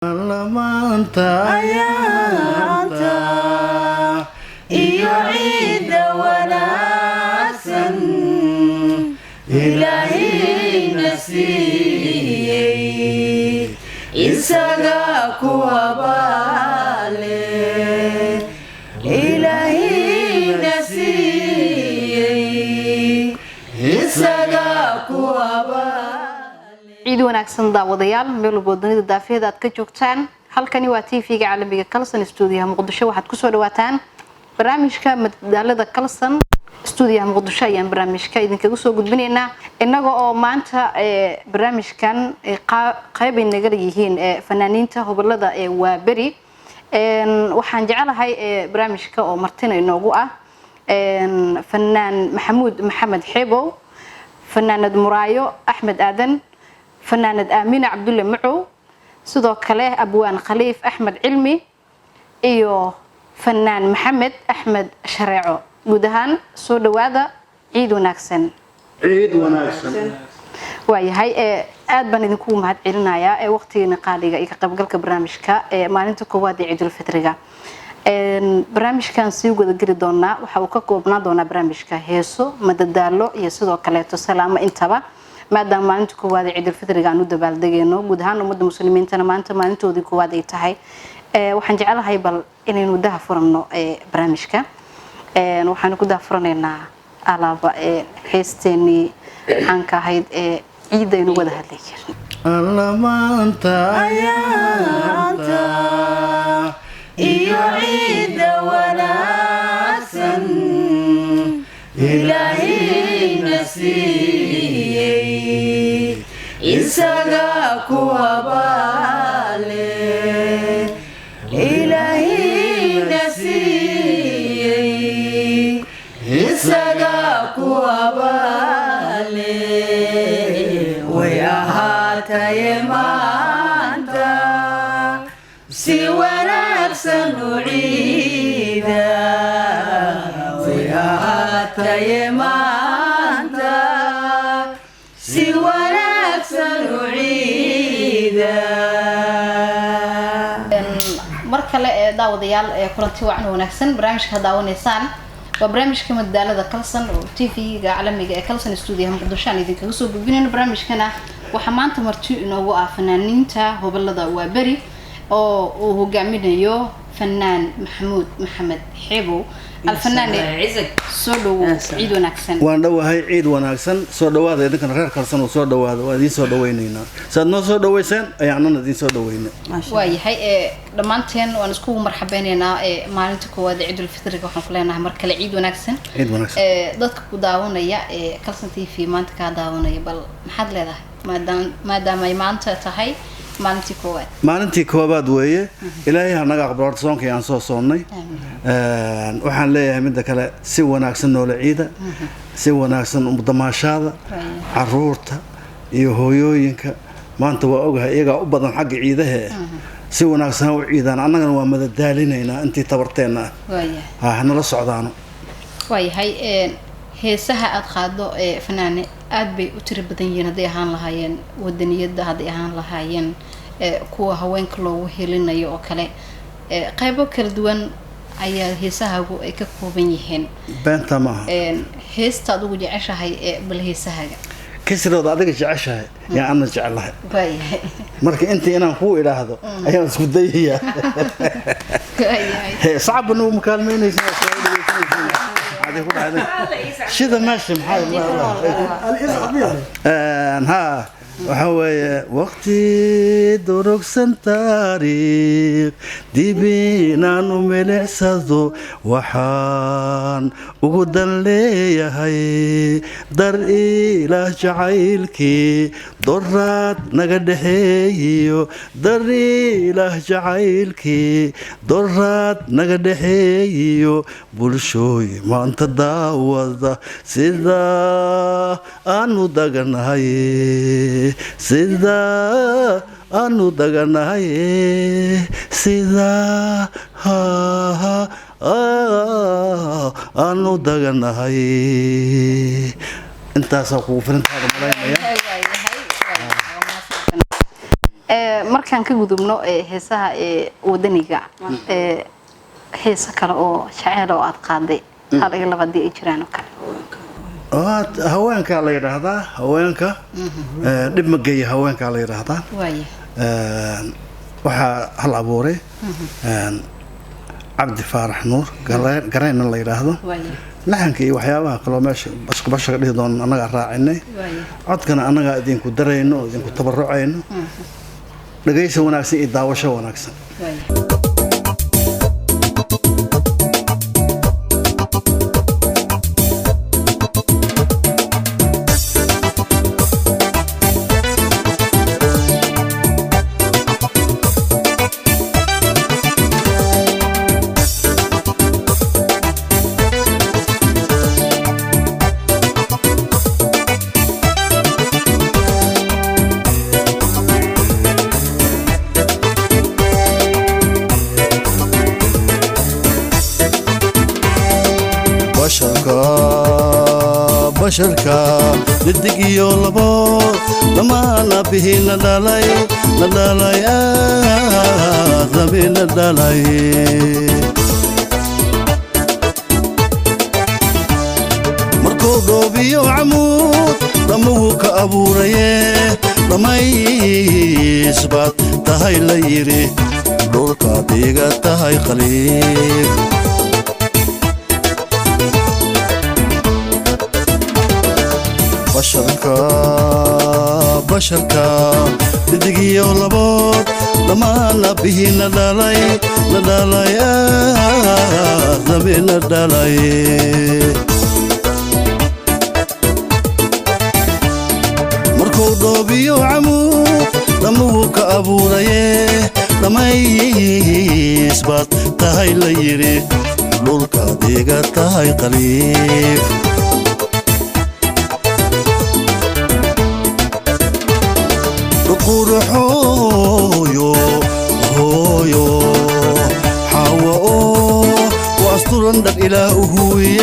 ayaanta iyo ciida wanaagsan ilaahayna siiyey isaga ku abaale ilaahayna siiyey isaga ku abaale. ciid wanaagsan daawadayaal meel walba dunida daafiyada aad ka joogtaan halkani waa TV-ga caalamiga Kalsan Studio Muqdisho waxaad ku soo dhawaataan barnaamijka madadaalada Kalsan Studio Muqdisho ayaan barnaamijka idinkaga soo gudbinaynaa inaga oo maanta barnaamijkan qayb inaga yihiin fanaaniinta hobolada waa bari waxaan jecelahay barnaamijka oo martina inoogu ah fanaan Maxamuud Maxamed Xeebow fanaanad Muraayo Axmed Aadan فنانة آمينة عبد الله معو sidoo kale abwaan khaliif axmed cilmi iyo fanaan maxamed axmed shareeco guud ahaan soo dhawaada ciid wanaagsan waayahay aad baan idinku mahad celinayaa waqtigeena qaaliga iyo ka qaybgalka barnaamijka maalinta koowaad ee ciidul fitriga barnaamijkan sii wada geli doonaa waxa uu ka koobnaan doonaa barnaamijka heeso madadaalo iyo sidoo kale salaamo intaba maadaama maalinta koowaad ee ciidul fitriga aanu dabaaldegayno guud ahaan ummadda muslimiintana maanta maalintoodii koowaad ay tahay waxaan jecelahay bal inaynu daha furano barnaamijka waxaanu ku daha furanaynaa alaaba heesteenii caanka ahayd ciid aynu wada hadlay jirnay allamaanta ayaanta iyo ciida wanaagsan ilaahayna siiyey isaga ku abaale ilaahayna siiyey isaga ku abaale way ahaataye maanta si wanaagsan u ciida way ahaataye maanta si wanaagsan u ciida. mar kale daawadayaal kulanti wacan wanaagsan barnaamijka daawanaysaan waa barnaamijka madadaalada Kalsan oo TV-ga caalamiga ee Kalsan Studio Muqdisho aan idinkaga soo gudbinayno barnaamijkana waxa maanta marti inoogu ah fanaaniinta hobolada waa bari oo uu hogaaminayo fanaan Maxamuud Maxamed Xeebow الفنان soo dhawo ciid wanaagsan waan dhawahay ciid wanaagsan soo dhawaada idinkan reer Kalsan oo soo dhawaada waa idin soo dhaweynayna saad noo soo dhaweyseen ayaanna idin soo dhaweynaa waayahay dhamaanteen waan isku marxabeynaynaa maalinta koowaad ee ciidul fitriga waxaan ku leenahay mar kale ciid wanaagsan dadka ku daawanaya Kalsan TV maanta ka daawanaya bal maxaad leedahay maadaama ay maanta tahay maalintii koowaad weeye ilaahay ha naga aqbalo soonkii aan soo soonnay waxaan leeyahay midda kale si wanaagsan noola ciida si wanaagsan damaashaada caruurta iyo hooyooyinka maanta waa ogahay iyagaa u badan xagga ciidaha si wanaagsan u ciidaan annagana waa madadaalinaynaa intii tabarteenna ah nala socdaano waayahay heesaha aad qaado fanaane aad bay u tiro badan yihiin haday ahaan lahaayeen wadaniyada haday ahaan lahaayeen kuwa haweenka loogu helinayo oo kale qaybo kala duwan ayaa heesahagu ay ka kooban yihiin beenta maaha heesta aad ugu jeceshahay bal heesahaga kasirooda adiga jeceshahay yaa ana jecelahay waayahay marka intii inaan ku idhaahdo ayaan isku dayayaa waayahay صعب انه مكالمين شذا ماشي محاول ها وحوي وقتي دروك سنتاريخ ديبينا نملع سادو وحان وقدن لي هاي در إله جعيلكي درات نقد هيو در إله جعيلكي درات نقد هيو بلشوي ما انت داوضة سيدا أنو دقن هاي سيدا أنو دقناي سيدا ها أنو دقناي أنت سأقول فرنت هذا ملايين markaan ka gudubno heesaha wadaniga heesa kale oo jacayl oo aad qaaday hal iyo laba ay jiraan oo kale haweenka la yiraahdaa haweenka dib ma geeyo haweenka la yiraahdaa waxa hal abuuray Cabdi Faarax Nuur gareen la yiraahdo laxanka iyo waxyaabaha kale meesha basha dhigi doon anaga raacinay codkana anaga idinku dareyno idinku tabarucayno dhageyso wanaagsan iyo daawasho wanaagsan بشركا للدقيو لبور لما نبيه ندالي ذبي ندالي مركو قوبيو عمود لموه كأبو ريه لما يسبات تهي ليري دولكا ديغا تهي خليل بشركا لدقيو لبور لما نبيه ندالي ذبي ندالي مركو دوبيو عمود لموه كأبو ريه لما يسبات تهي ليري دولكا ديغا تهي قريب قرحويو هويو حواو واسترن دق إلهوي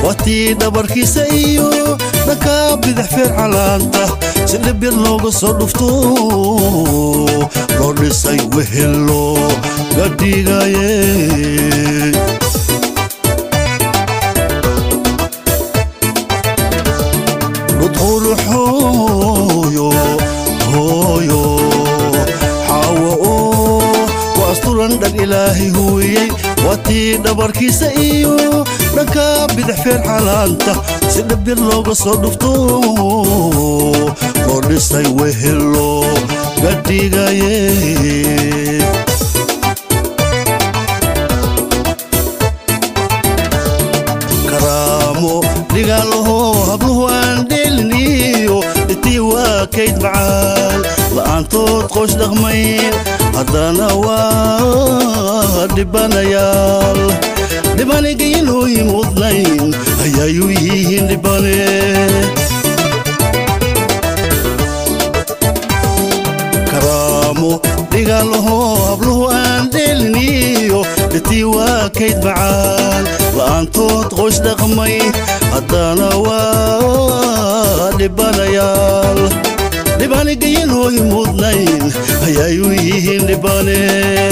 واتي دبركي سيو نكا بدحفر علانته سلبي اللوغ صدفتو لورد سي وهلو قدي غايه ندخل حويو هويو حواو واسترن دق إلهي هوي واتي دبركي سيو نكا بدحفر علانته سلبي اللوغ صدفتو لورد سي وهلو قدي غايه كرامو لقاله هبله اندلنيو لتيوا كيد معال لانتو تخش دغمين هدانا دبانا يال دباني قيلو يموضنين هيا يويهين دباني كرامو لقاله هبله اندلنيو لتيوا كيد معال لانتو تخش دغمين هدانا دبانا يال دباني قيلو يموضنين هيا يويهين دباني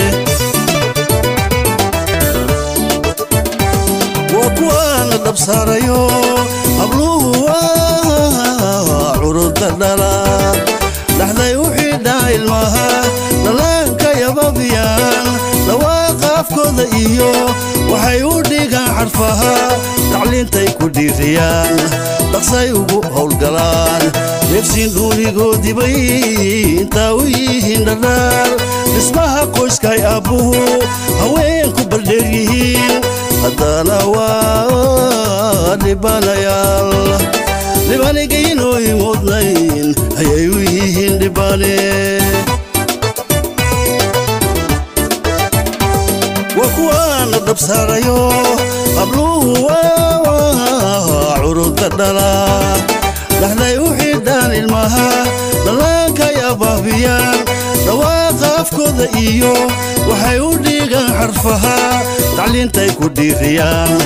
وكوانا دبساريو أبلوه عروض الدلا لحظة يوحي داي المها دلانك يا بابيان لواقف كود إيو وحيوديك عرفها تعلين تيكو ديريان دقصي وبوها والقلان نفسين دولي قودي بي تاويهن دلال اسمها قوش كاي أبوه هوين كبر ديريهين هدانا دبانا يال دباني قينو يموضنين هيا يويهن دباني وكوانا دبساريو أبلوه عروض الدلا لحظة يوحي داني المها دلانك يا بابيان دواقف كود إيو وحيوديك حرفها تعلين تيكو ديريان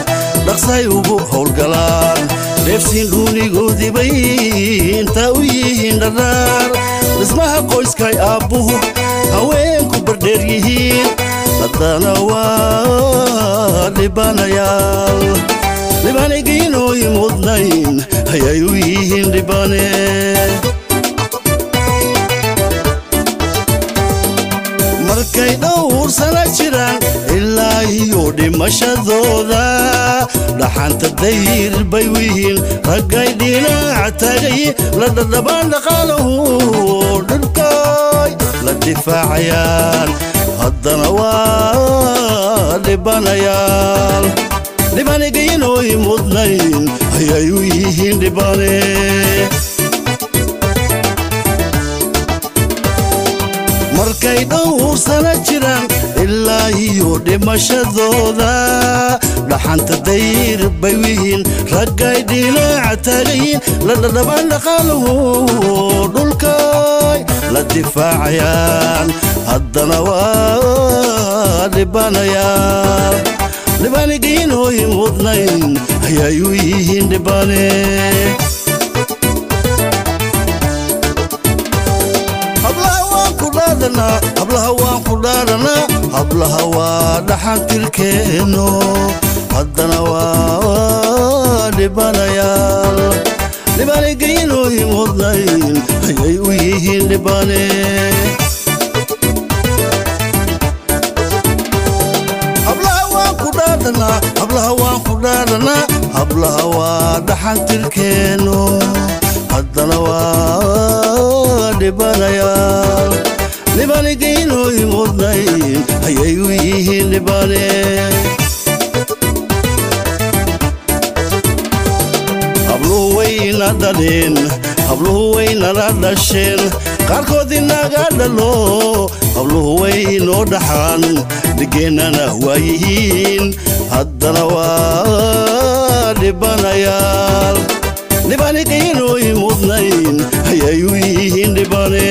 دقصي وبوها والقلان نفسين دوني قودي بين تاويهن دردار dhismaha qoyskay aabbuhu haweenku bardheer yihiin haddana waa dhibanayaal dhibanigiinooy mudnayn ayay u yihiin dhibane markay dhowr sana jiraan ilaa iyo dhimashadooda dhaxanta dayr bay u yihiin raggay dhinaca tagay la dhadhabaan dhaqaalahu dhulkay la difaacayaan haddana waa dhibanayaal dhibanigiinooy mudnayn ayay u yihiin dhibane markay dhowr sana jiraan ilaa iyo dhimashadooda dhaxanta dayr bay u yihiin raggay dhinaca tagayin la dhadhabaan dhaqaalahu dhulkay la difaacayaan haddana waa dhibanayaal dhibanigiinooy mudnayn ayay u yihiin dhibane hablaha waan ku dhaaranaa hablaha waa dhaxantirkeenno haddana waa dhibanayaal dhibanigiinooy mudnayn ayay u yihiin dhibane hablaha waan ku dhaaranaa hablaha waa dhaxantirkeenno haddana waa dhibanayaal dhibanigiinooy mudnayn ayay u yihiin dhibane habluhu wayna dhaleen habluhu waynala dhasheen qaarkood inaga dhalo habluhu waynoo dhaxaan dhigeennana waa yihiin haddana waa dhibanayaal dhibanigiinooy mudnayn ayay u yihiin dhibane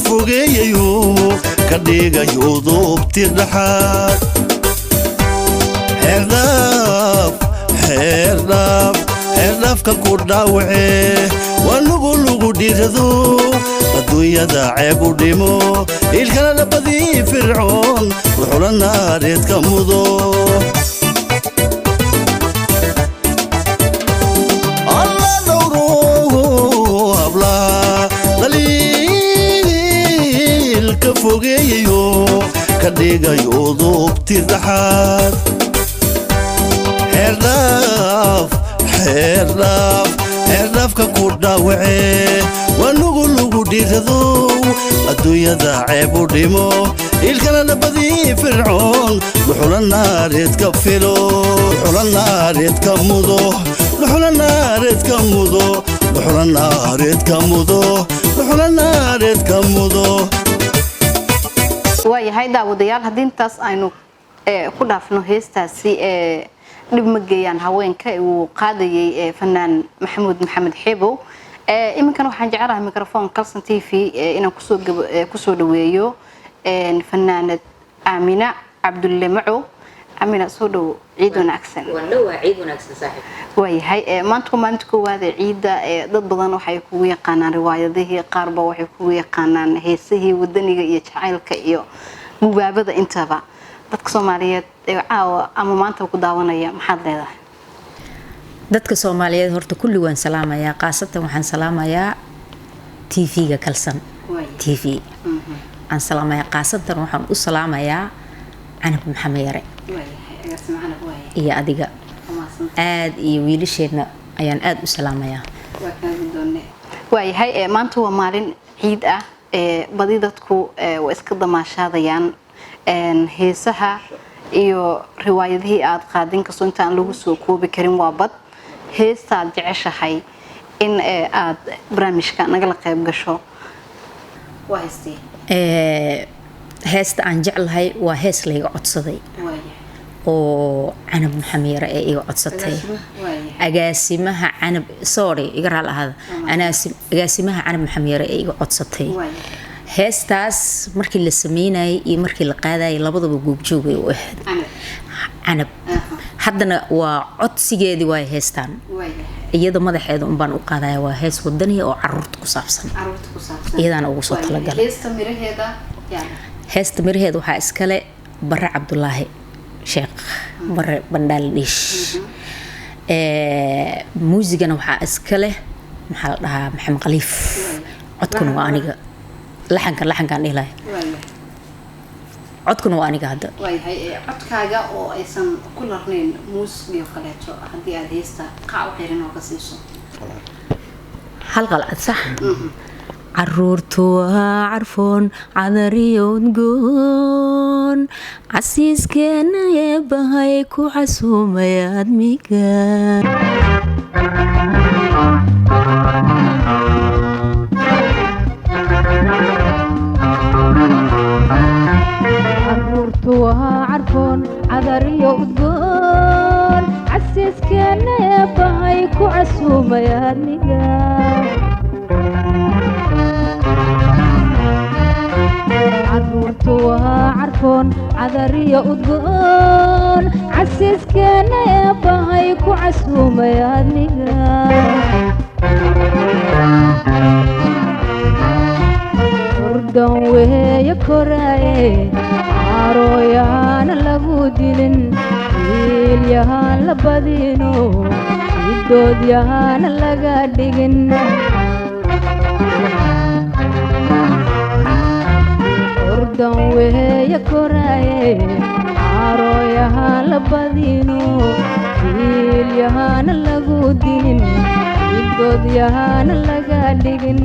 fogeeyayo ka dhigayo duubti dhaxaad xeerdhaafkan ku dhaawacee waa lugu dhirado adduunyada ceeb u dhimo ilkana dhabadii fircoon wuxula naareedka mudo fogeeyayo ka dhigayo duubti dhaxaad xeerdhaafkan ku dhaawacee waa lugu dhirado adduunyada ceeb u dhimo ilkana dhabadii fircoon wuxula naareedka filo wuxula naareedka mudo wuxula naareedka mudo wuxula naareedka mudo wuxula naareedka mudo waayahay daawadayaal haddii intaas aynu ku dhaafno heestaasi dhib ma geeyaan haweenka uu qaadayay fanaan maxamuud maxamed xeebow iminkan waxaan jecelahay microphone Kalson TV inaan kusoo dhaweeyo fanaanad Aamina Cabdulle Macow Aamina soo dhaw ciid wanaagsan waa ciid wanaagsan saaxiib waayahay maanta koowaad ciida dad badan waxay kugu yaqaanaan riwaayadihii qaarba waxay kugu yaqaanaan heesihii wadaniga iyo jacaylka iyo mubaabada intaba dadka Soomaaliyeed caawa ama maanta ku daawanaya maxaad leedahay dadka Soomaaliyeed horta kulli waan salaamayaa qaasatan waxaan salaamayaa TV-ga Kalson TV aan salaamayaa qaasatan waxaan u salaamayaa Canab Maxamed Yare iyo adiga aad iyo wiilasheedna ayaan aad u salaamayaa waayahay maanta waa maalin ciid ah badi dadku way iska damaashaadayaan heesaha iyo riwaayadihii aad qaadin kasto inta aan lagu soo koobi karin waa bad heestaad jeceshahay in aad barnaamijka nagala qayb gasho waa heestii heesta aan jeclahay waa hees layga codsaday oo Canab Maxamed Yare ee iga codsatay agaasimaha Canab sorry iga raal ahada agaasimaha Canab Maxamed Yare ee iga codsatay heestaas markii la sameynayay iyo markii la qaadayay labadaba goobjoog ay u ahayd canab haddana waa codsigeedii waa heestaan iyada madaxeeda un baan u qaadaya waa hees wadaniya oo caruurta ku saabsan iyadaana ugu soo talagalay heesta miraheeda waxaa iskale bare cabdulaahi sheekh bare bandhaal dhiish muusigana waxaa iskale maxaa la dhahaa maxamed khaliif codkuna waa aniga laxankaan dhihi codkuna waa aniga hadda codkaaga oo aysan ku larnayn muusigiyo kaleeto haddii aad heesta qaac u xirin oo ka siiso hal qalcad sax caruurtu waa carfoon cadariyo udgoon casiiskeena eebbahay ku xasuumaya admiga عرفون عذري وقول عسيس كان يبهي كعسوم يا نقا عرفون عذري وقول عسيس كان يبهي كعسوم يا نقا وردون وهي كراي عرويان لغو دلن ويليان لبدينو يدوديان لغا ديغن وردون وهي كراي عرويان لبدينو ويليان لغو دلن يدوديان لغا ديغن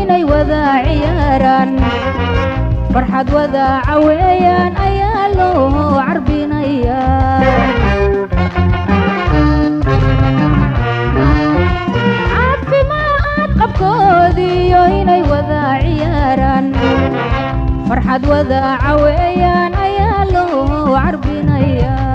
inay wada ciyaaraan farxad wada caweeyaan ayaa loo carbinayaa caafimaad qabkoodiyo inay wada ciyaaraan farxad wada caweeyaan ayaa loo carbinayaa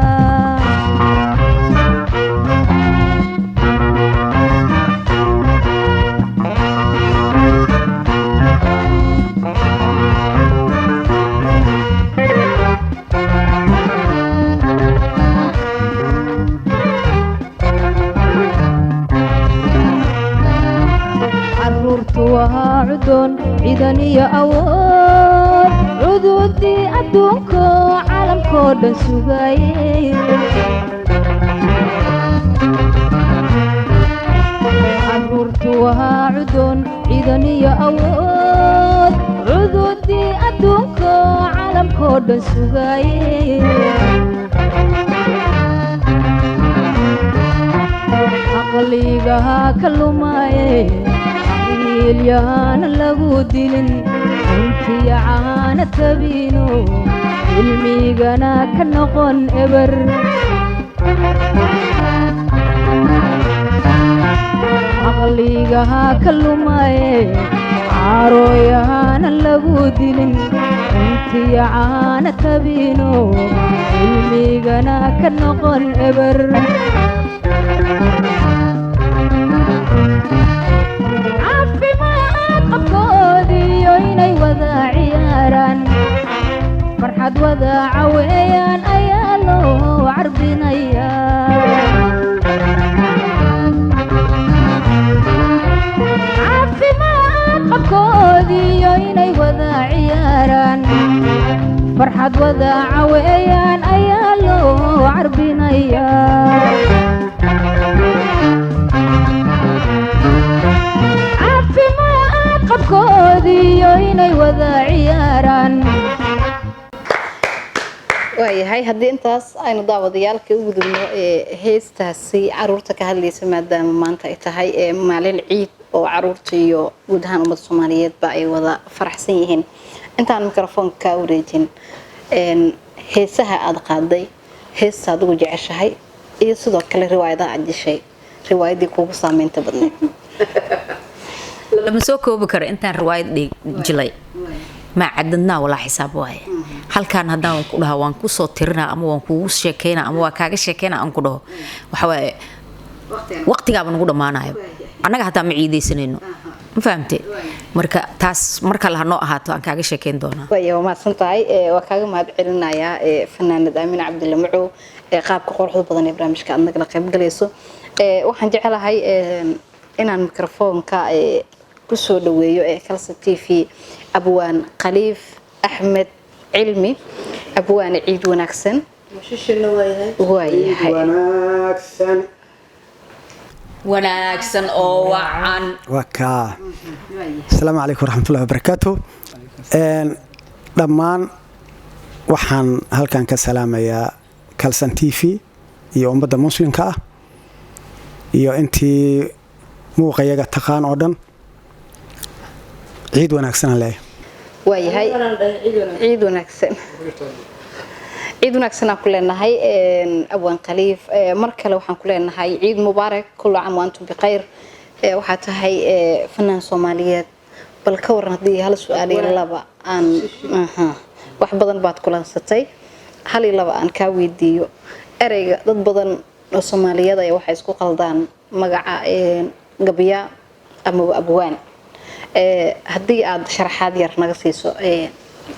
عدون عيدانية أول عدودي أدونكو عالم كودن سوغاي عبورتوها عدون عيدانية أول عدودي أدونكو عالم كودن سوغاي عقليقها كلماي اليان لغو دلن انتي عانا تبينو الميغانا كنقون ابر عقليقها كلماي عرويان لغو دلن انتي عانا تبينو الميغانا كنقون ابر inay wada ciyaaraan farxad wada caweeyaan ayaa loo carbinayaa caafimaad qabkoodiyo inay wada ciyaaraan farxad wada caweeyaan ayaa loo carbinayaa qabkoodiyo inay wada ciyaaraan waayahay haddii intaas aynu daawadayaalka u gudubno heestaasi caruurta ka hadlaysa maadaama maanta ay tahay maalin ciid oo caruurta iyo guud ahaan ummadda Soomaaliyeedba ay wada faraxsan yihiin intaan mikrofoonka u wareejin heesaha aad qaaday heesaad ugu jeceshahay iyo sidoo kale riwaayadaha aad jishay riwaayadii kugu saameynta badneed lama soo koobi karo intaan riwaayad jilay ma cadadnaa wala xisaab waaye halkaan haddaan ku dhaho waan ku soo tirinaa ama waan kugu sheekeynaa ama waa kaaga sheekeynaa aan ku dhaho waxa waaye waqtigaaba nagu dhammaanayo annaga hataa ma ciidaysanayno ma fahamtay marka taas marka la hanoo ahaato aan kaaga sheekeyn doonaa waa mahadsan tahay waa kaaga mahad celinayaa fanaanad Aamin Cabdulle Macow qaabka quruxda badan ee barnaamijka aad nagala qayb galayso waxaan jecelahay inaan mikrofoonka ku soo dhaweeyo Kalson TV abwaan Khaliif Axmed Cilmi abwaan ciid wanaagsan مشيشنا وياي wanaagsan oo wacan وكا السلام عليكم ورحمة الله وبركاته دمان waxaan halkan ka salaamayaa Kalson TV iyo ummada muslimka ah iyo intii muuqayaga taqaan oo dhan ciid wanaagsan leeyahay waayahay ciid wanaagsan ciid wanaagsan aan ku leenahay abwaan Khaliif mar kale waxaan ku leenahay ciid mubaarak kullu caam wa antum bikhayr waxa tahay fanaan Soomaaliyeed bal ka waran hadii hal su'aal iyo laba aan wax badan baad kulansatay hal iyo laba aan ka weydiiyo ereyga dad badan oo Soomaaliyeed ay waxa isku qaldaan magaca gabiya ama abwaan hadii aad sharaxaad yar naga siiso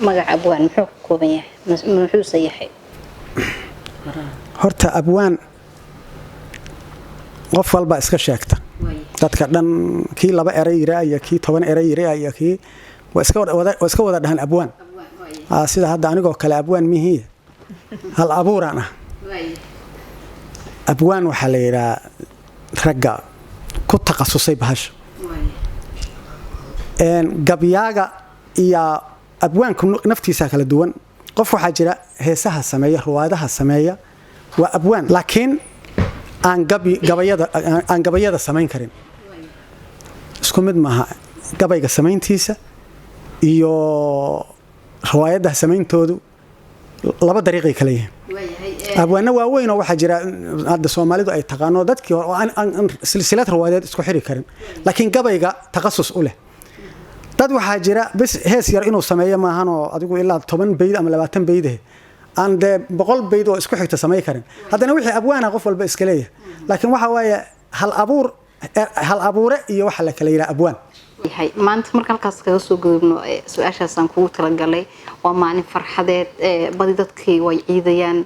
magaca abwaan muxuu ka kooban yahay muxuu sayahay horta abwaan qof walba iska sheegta dadka dhan kii laba eray yiraahdo kii 10 eray yiraahdo kii iska wada dhahan abwaan sida hadda anigoo kale abwaan mihiya hal abuurana abwaan waxa la yiraahdaa ragga ku takhasusay bahasha gabyaaga iyo abwaanku naftiisa kala duwan qof waxa jira heesaha sameeya ruwaadaha sameeya waa abwaan laakiin aan gabayada sameyn karin isku mid maaha gabayga sameyntiisa iyo ruwaayadaha sameyntoodu laba dariiqay kala yihiin abwaana waaweyn oo waxa jira hadda Soomaalidu ay taqaano dadkii oo aan silsilad ruwaadeed isku xiri karin laakiin gabayga takhasus u leh dad waxa jira bas hees yar inuu sameeyo maahan oo adigu ilaa 10 bayd ama 20 bayd aan de 100 bayd oo isku xigta sameey karin hadana wixii abwaana qof walba iska leeyahay laakiin waxa waaye hal abuure iyo waxa la kala yiraahdo abwaan yahay maanta marka halkaas kaga soo gudubno su'aashaas aan kugu tala galay waa maalin farxadeed badi dadkii way ciidayaan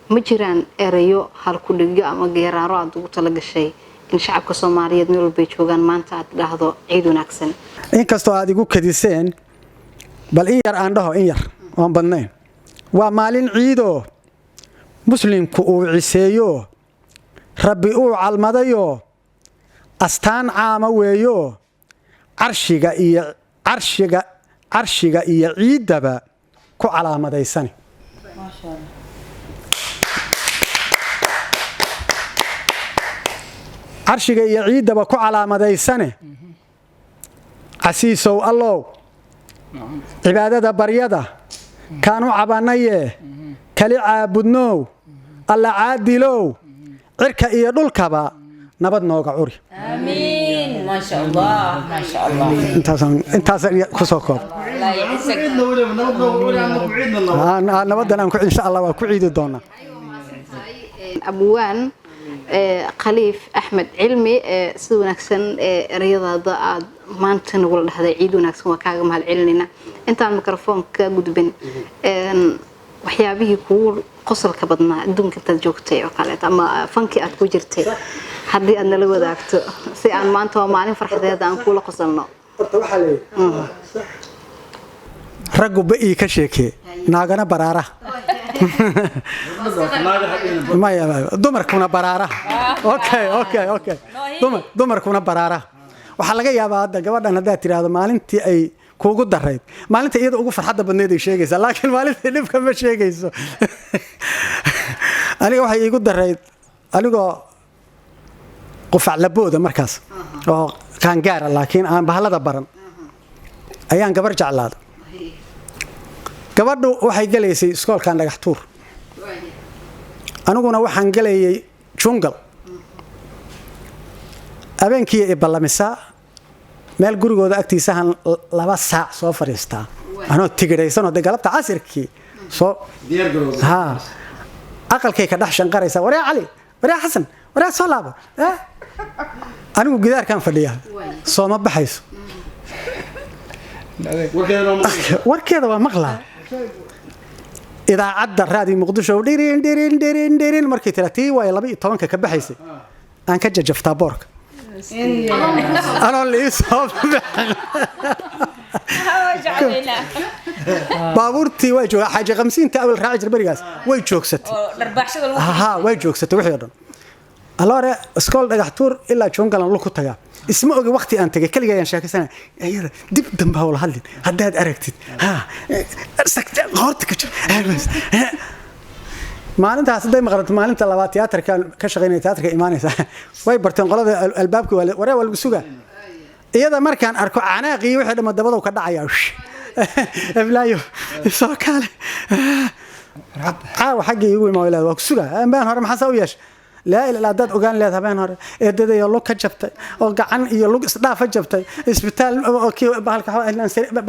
ma jiraan erayo hal ku dhigo ama geeraaro aad ugu tala gashay in shacabka Soomaaliyeed meel walba joogan maanta aad dhahdo ciid wanaagsan inkastoo aad igu kadiseen bal in yar aan dhaho in yar waan badnayn waa maalin ciido muslimku uu ciseeyo rabbi uu calmadayo astaan caama weeyo carshiga iyo ciidaba ku calaamadaysan ma sha Allah carshiga iyo ciidaba ku calaamadaysane casiisow allow cibaadada baryada kaanu cabanaye kali caabudnow alla caadilow cirka iyo dhulkaba nabad nooga curi amiin ma sha Allah intaas ku soo koob nabadan aan ku insha Allah waa ku ciidi doona abwaan Khaliif Axmed Cilmi si wanaagsan erayada aad maanta nagu dhahday ciid wanaagsan waa kaaga mahad celinayna intaan mikrofoonka gudbin waxyaabihii kugu qosolka badnaa adduunka inta joogtay oo kale ama fanki aad ku jirtay hadii aad nala wadaagto si aan maanta waa maalin farxadeed aan kula qosolno horta waxa leeyahay raggu baa ka sheekay naagana baraara maya dumarkuna baraara okay dumarkuna baraara waxa laga yaabaa hadda gabadhan hadaa tiraahdo maalintii ay kuugu darayd maalinta iyada ugu farxadda badneed ay sheegaysaa laakiin maalintii dhibka ma sheegayso aniga waxa iigu darayd anigoo qufac labooda markaas oo qaangaar laakiin aan bahalada baran ayaan gabar jeclaad gabadhu waxay galeysay iskoolkan dhagax tuur aniguna waxaan galayay jungle habeenkii ay ballamisa meel gurigooda agtiisa aan 2 saac soo fariistaa anoo tigiraysan oo galabta casirkii soo diyaar garowday aqalkay ka dhax shanqaraysa wareey cali wareey xasan waraa soo laabo anigu gidaarkaan fadhiyaa soo ma baxayso warkeeda waa maqlaa idaacadda raadi muqdisho dhirin markay tira tii waay 12 ka baxaysay aan ka jajaftaa boorka anoo lii soo baabuurtii way joogaa xaaji 50 awal raaci jirbarigaas way joogsatay way joogsatay wixii dhan alore iskool dhagax tuur ilaa joongalan lu ku tagaa isma ogi waqti aan tagay kaliya ayaan sheekaysana ayada dib dambe wala hadlin haddaad aragtid sakta qorta ka jir maalintaas haday maqlato maalinta labaad tiyaatarka ka shaqeynay tiyaatarka imaanaysa way barteen qolada albaabka waree wal suga iyada markaan arko canaaqii wixii dhama dabada ka dhacaya ablaayo soo kale xaqi igu imaanay waa suga baan hore maxaa soo yeesh لا إلا لا داد أوغان ليه هبين هره إددا يلو كجبتay oo gacan iyo lug isdhaaf jabtay isbitaal oo baalka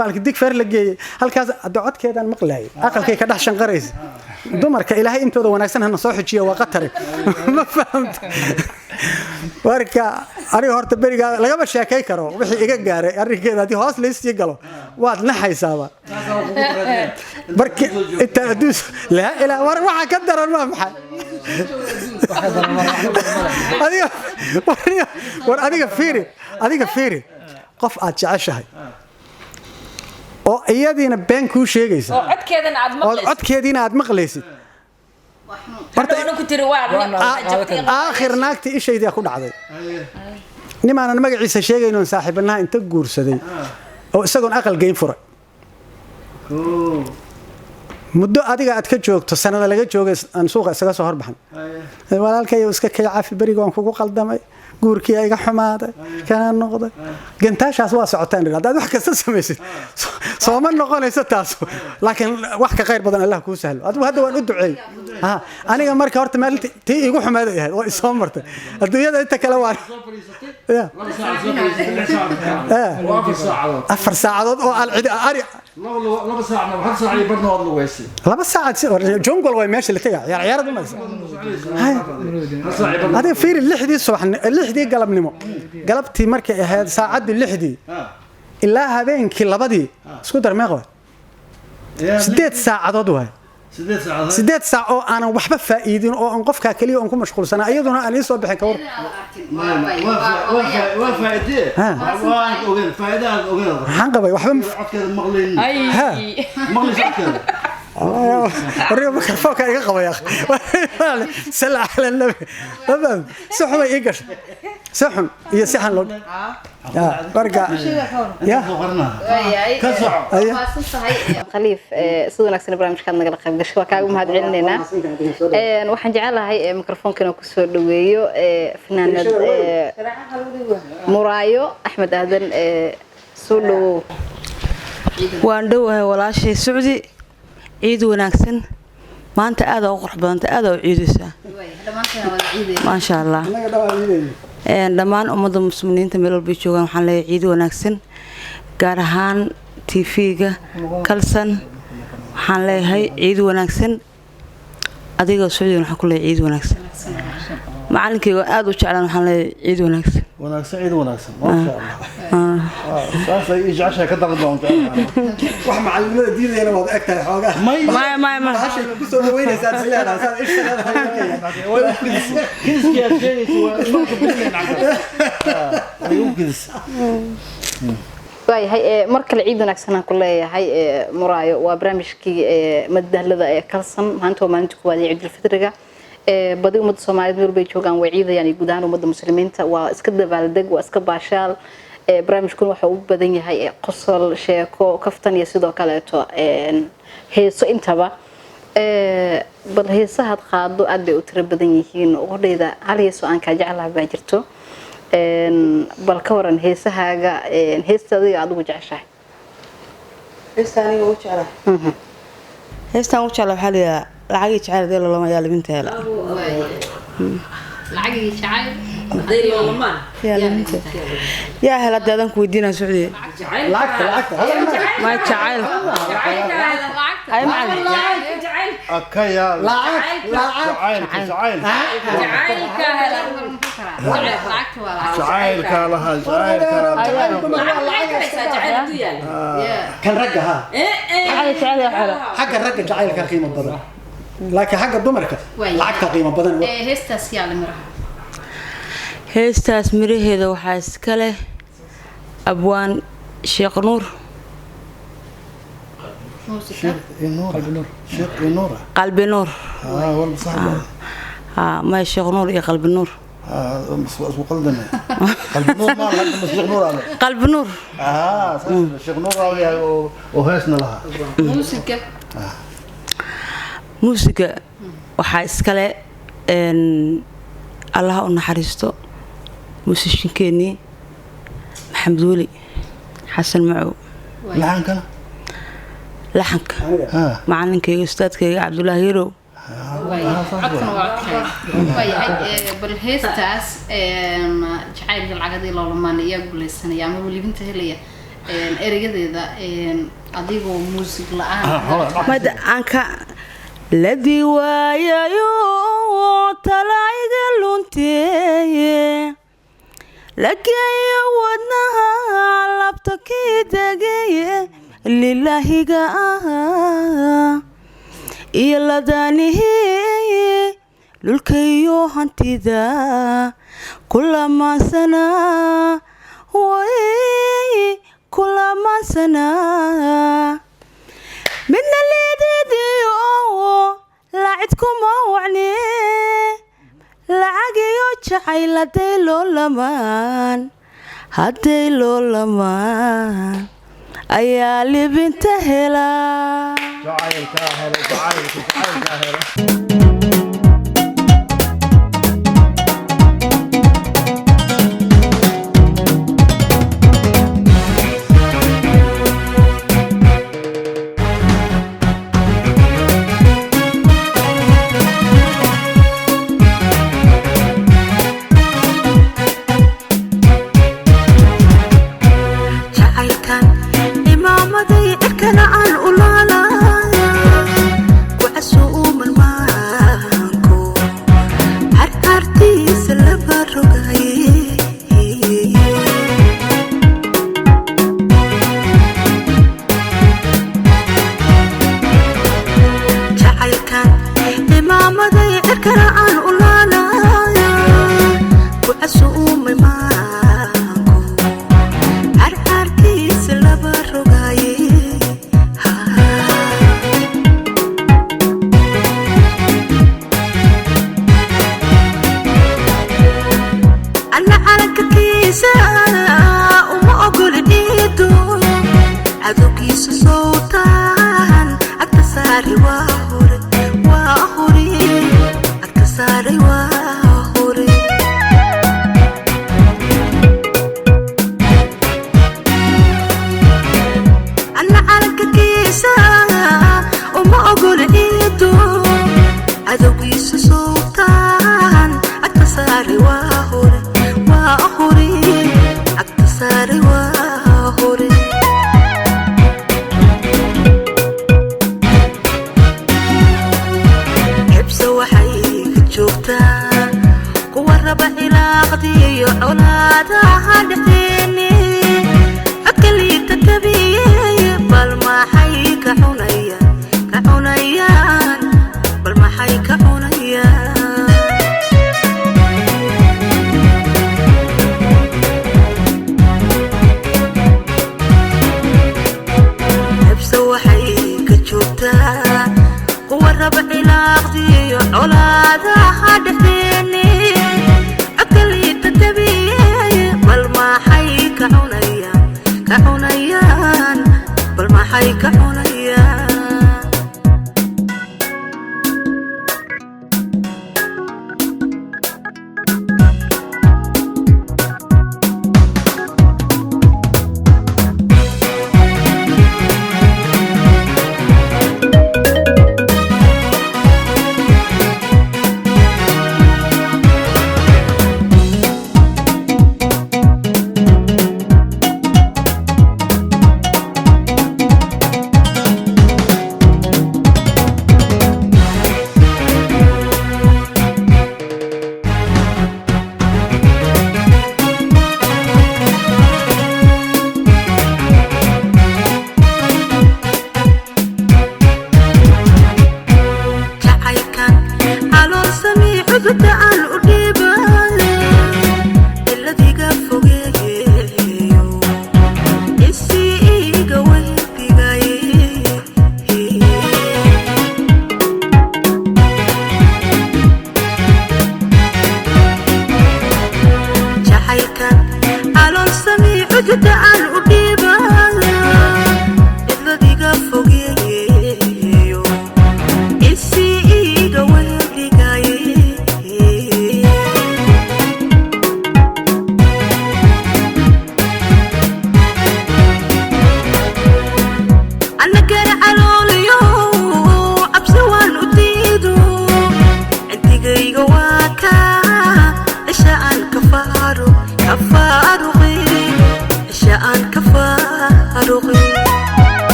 baalka dig feer la geeyay halkaas codkeedan maqlay aqalkay ka dhaxshan qarays dumarka ilaahay intooda wanaagsan hana soo xijiyo waa qatar ma fahamt warka ari horta bariga laga sheekay karo wixii iga gaaray arigeeda hadii hoos leysii galo waad naxaysaaba barki inta adus la ila war waxa ka daran ma maxay adiga fiiri qof aad jeceshahay oo iyadiina been kuu sheegaysa oo codkeediina aad maqlaysid aakhir naagti ishayda ku dhacday nimaanan magaciisa sheegayno saaxiibanaha inta guursaday oo isagoon aqal geyn furay muddo adiga aad ka joogto sanada laga joogay aan suuqa isaga soo horbaxan walaalkay iska kayaafi bariga aan kugu qaldamay guurkii iga xumaaday kana noqday gantaashaas waa socotaan hadaad wax kasta samaysid soo ma noqonayso taas laakiin wax ka qayr badan Allah ku sahlo adigu hadda waan u duceey aniga marka horta maalintii igu xumaaday yahay oo isoo martay adduunyada inta kale waa afar saacadood oo ari laba saacaad jungle way meesha la tagay ciyaar u maysa adiga fiir lixdii subaxnimo galabnimo galabtii markay ahayd saacadii 6 ilaa habeenkii 2 isku dar meeqo 8 saacadood waay 8 saac oo aan waxba faa'iidin oo aan qofka kaliya oo ku mashquulsana ayaduna aan soo bixin ka war waa faa'iido waan ogeyn faa'iidada ogeyn waxaan qabay waxba codkeeda maqlin maqlin وريهم ميكروفونك iga qaba yaa sala ala nabi baba saxuma iga saxum iyo saxan loo barka ya ka soco khaliif sidoo wanaagsan barnaamijka naga qayb gasho waa kaagu mahad celinayna waxaan jecelahay mikrofonkana ku soo dhaweeyo fanaanad Muraayo Axmed Aadan soo dhawo waan dhawahay walaashay Saudi ciid wanaagsan maanta aad u qurux badan aad u ciidaysaa ma sha Allah dhamaan ummadda muslimiinta meel walba joogan waxaan leeyahay ciid wanaagsan gaar ahaan TV-ga Kalsan waxaan leeyahay ciid wanaagsan adiga Saudi waxaan ku leeyahay ciid wanaagsan macallinkayga aad u jeclaan waxaan leeyahay ciid wanaagsan ciid wanaagsan ma sha Allah saasay ijacasha ka dalban doonta wax macallimada diidayna waad egtahay xoogaa ma hashay ku soo dhaweynaysaa sileedahay saad ishaqada way kiiskiya sheegayso waa isku bilin waayahay mar kale ciid wanaagsan aan ku leeyahay Muraayo waa barnaamijkii madadaalada ee Kalsan maanta waa maalinta kuwaad ee Ciidul Fitriga badi ummadda Soomaaliyeed meel bay joogaan way ciidayaan guud ahaan ummadda muslimiinta waa iska dabaaldeg waa iska baashaal barnaamijku waxa uu badan yahay qosol sheeko kaftan iyo sidoo kale heeso intaba bal heesaha qaado aad bay u tira badan yihiin qodayda hal heeso aan ka jecelahay baa jirto bal ka waran heesahaaga heestada aad ugu jeceshahay heestaan ugu jecelahay heestaan ugu jecelahay waxa la lacag jecel lama yaal binteela lacag jecel hadii looman يا هلا دادن كويدينا سعودي lacagta ما جعل هاي معلم أكيا lacag جعيل جعيل جعيل كالها جعيل kan ragga ha xagga ragga jacaylka qiimo badan laakiin xagga dumarka lacagta qiimo badan heestaas yaa la miraha heestaas miraheeda waxaa iska leh abwaan sheekh nuur qalbi nuur ما شيخ نور يا قلب النور اسمه قلبنا قلب نور ما لها شيخ نور عليه قلب نور شيخ نور وهيسنا لها موسيقى waxaa iskale allaha u naxariisto muusishinkeenii maxamed weli xasan macow laxanka macalinkayga ustaadkayga cabdullaahi yarow bal heestaas jacaylka lacagadii loolamaan iyaa guuleysanaya ama welibinta helaya ereygadeeda adigoo muusig la-aan anka la diwaayayo talaayiga lunteeye lageeyo wadnaha labta kii degeeye lilaahiga ah iyo ladaanihi dhulkayo hantida kulamaansana way kulamaansana midna liididiyo lacid kuma wacni lacagiyo jacayl hadday loo lamaan ayaa libinta helaa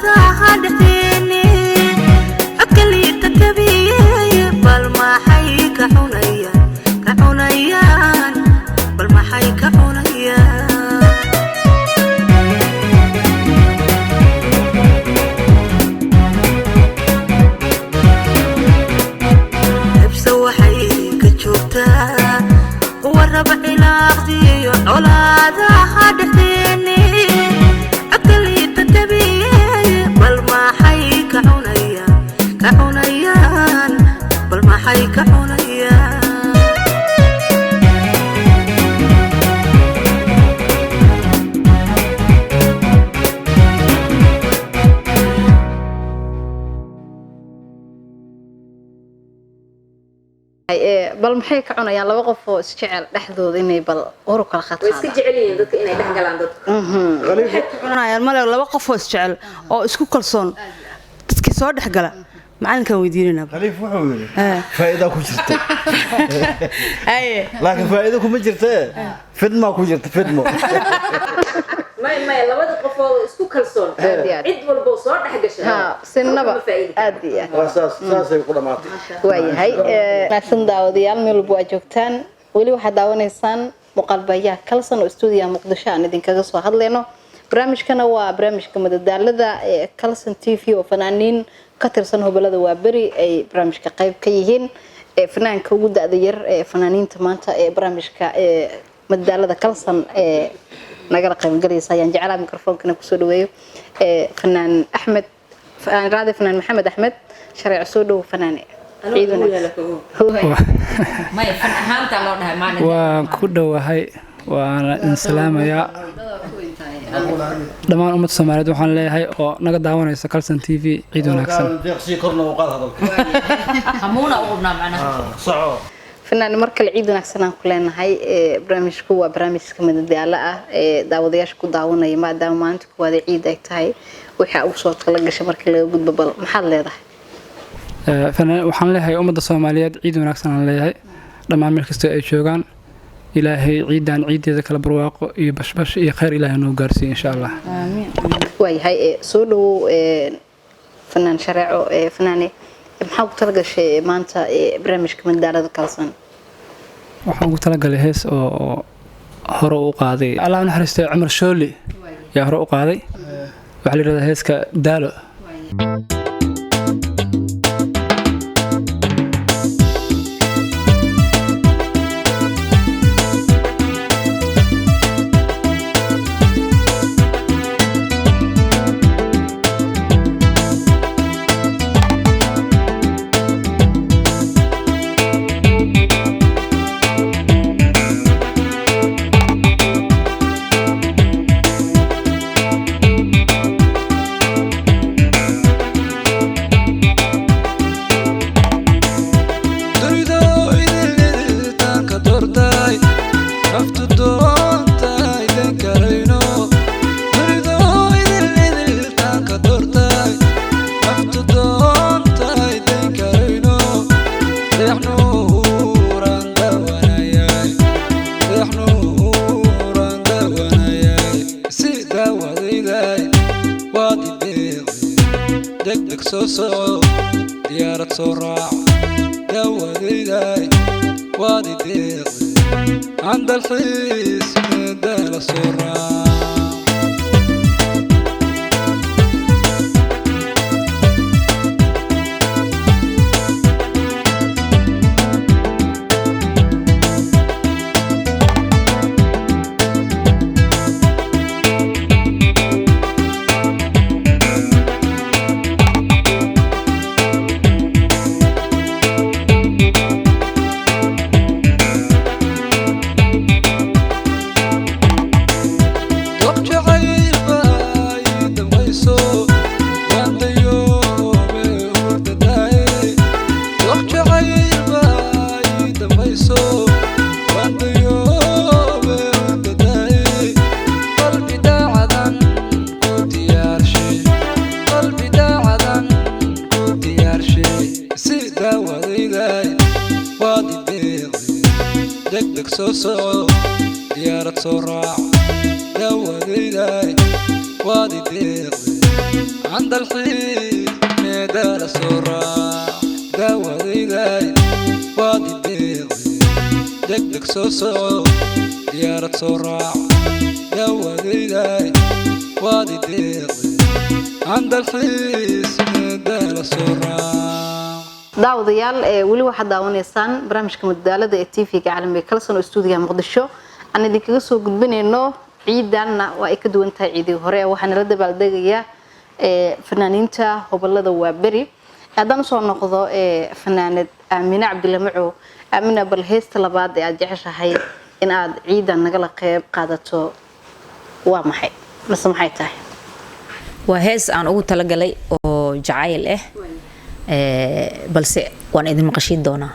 colaadaha dhexdeeni codkali tatabiye bal maxay ka cunayaan bal maxay ka cunayaan hebsa waxay ka joogtaa warraba ilaaqdiyo colaadaha dhexdeeni codkali tatabiye bal maxay ka cunayaan bal maxay ka cunayaan bal maxay ka cunayaan laba qof oo isjecel dhexdooda inay bal uru kala way iska khadqaadaan jecel yihiin dadka inay dhex galaan dadka waxay ku cunayaan male laba qof oo isjecel oo isku kalsoon dadkii soo dhex gala macalinkan weydiinayna khaliif wuxuu yiri faa'iido ku jirta laakiin faa'iido kuma jirta fidma ku jirta fidmo may labada qof oo isku kalsoon cid walba soo dhex gashay sinaba aad iyo saasay ku dhamaatay waayahay wanaagsan daawadayaal meel walba waa joogtaan weli waxaad daawanaysaan muuqaalbayaha kalsan oo stuudiyaha muqdisho aan idinkaga soo hadlayno barnaamijkana waa barnaamijka madadaalada ee kalsan TV oo fanaaniin ka tirsan hobalada waa beri ay barnaamijka qayb ka yihiin fanaanka ugu da'da yar ee fanaaniinta maanta ee barnaamijka madadaalada kalsan ee nagala qaybgalaysa ayaan jeclaa mikrofonkana kusoo dhaweeyo fanaan axmed fanaan maxamed axmed sharci soo dhow fanaan waan ku dhowahay waana insalaamayaa dhammaan ummadda Soomaaliyeed waxaan leeyahay oo naga daawanaysa Kalsan TV ciid wanaagsan fanaan markale ciid wanaagsan aan ku leenahay barnaamijku waa barnaamijka madadaalo ah daawadayaasha ku daawanaya maadaama maanta kuwaada ciid ay tahay waxa uu soo tala gashay markii laga gudbo bal maxaad leedahay fanaan waxaan leeyahay ummadda Soomaaliyeed ciid wanaagsan aan leeyahay dhammaan meel kasta ay joogaan ilaahay ciidan ciideeda kala barwaaqo iyo bashbash iyo khayr ilaahay noo gaarsiiyo insha Allah aamin waayahay soo dhow fanaan sharco fanaane maxaa ku tala gashay maanta barnaamijka madadaalada kalsan waxaan ku tala galay hees oo hore u qaaday Allah naxariisto Umar Shooli yaa hore u qaaday waxa la yiraahdaa heeska daalo diyaarad soo raac dawadayday waad ideeqday aan dalxiis meedaala soo raac degdeg soo soco diyaarad soo raac dawadayday waad ideeqday عند الحين ميدان الصراع داودي داي وادي الديغي دقدق سوسو ديارة صراع داودي داي وادي الديغي عند الحين ميدان الصراع daawadayaal weli waxaad daawanaysaan barnaamijka madadaalada ee TV-ga caalamiga Kalson oo stuudiga Muqdisho aan idinkaga soo gudbinayno ciidanna waa ay ka duwan tahay ciidii hore waxaana la dabaaldegaya fanaaniinta gobolada Waaberi haddana soo noqdo fanaanad Aamina Cabdilla Maco Aamina bal heesta labaad ee aad jeceshahay in aad ciidan nagala qayb qaadato waa maxay maxay tahay waa hees aan ugu talagalay oo jacayl ah balse waan idin maqashiin doonaa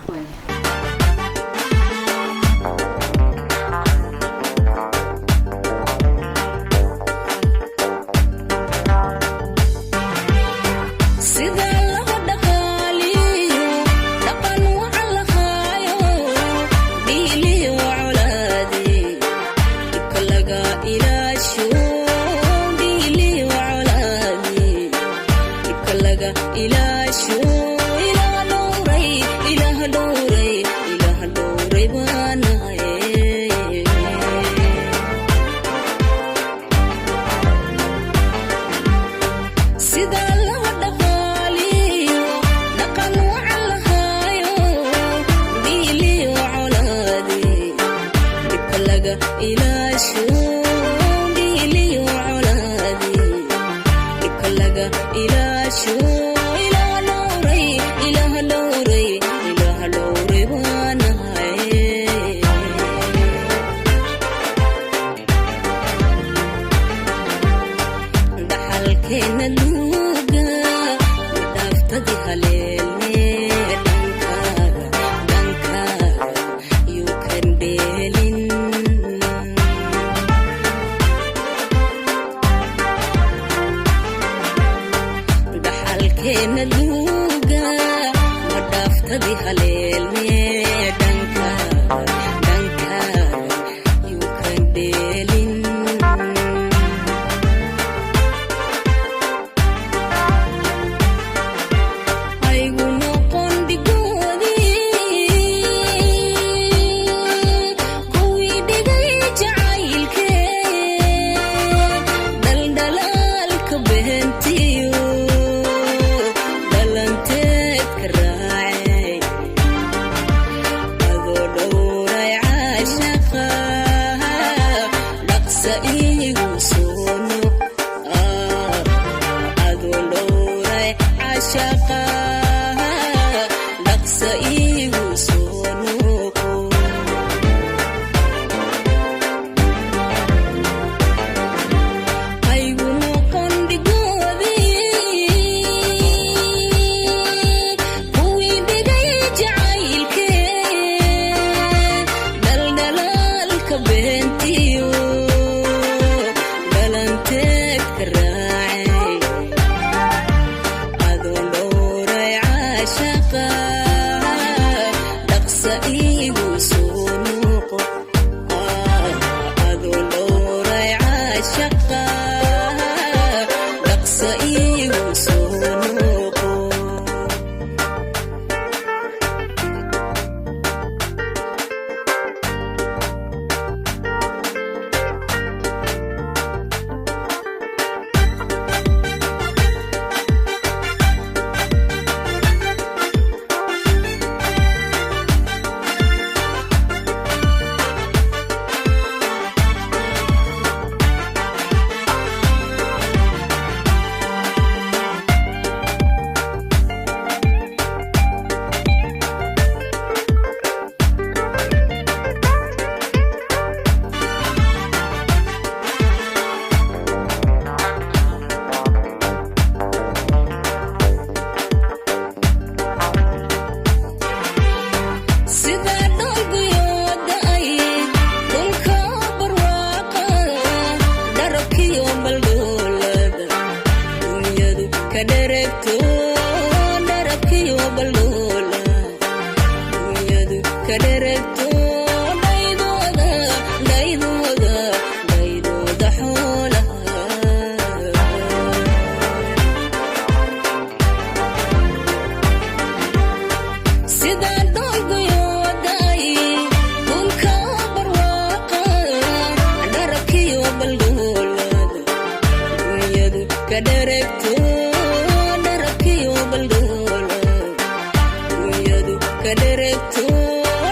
كدركتو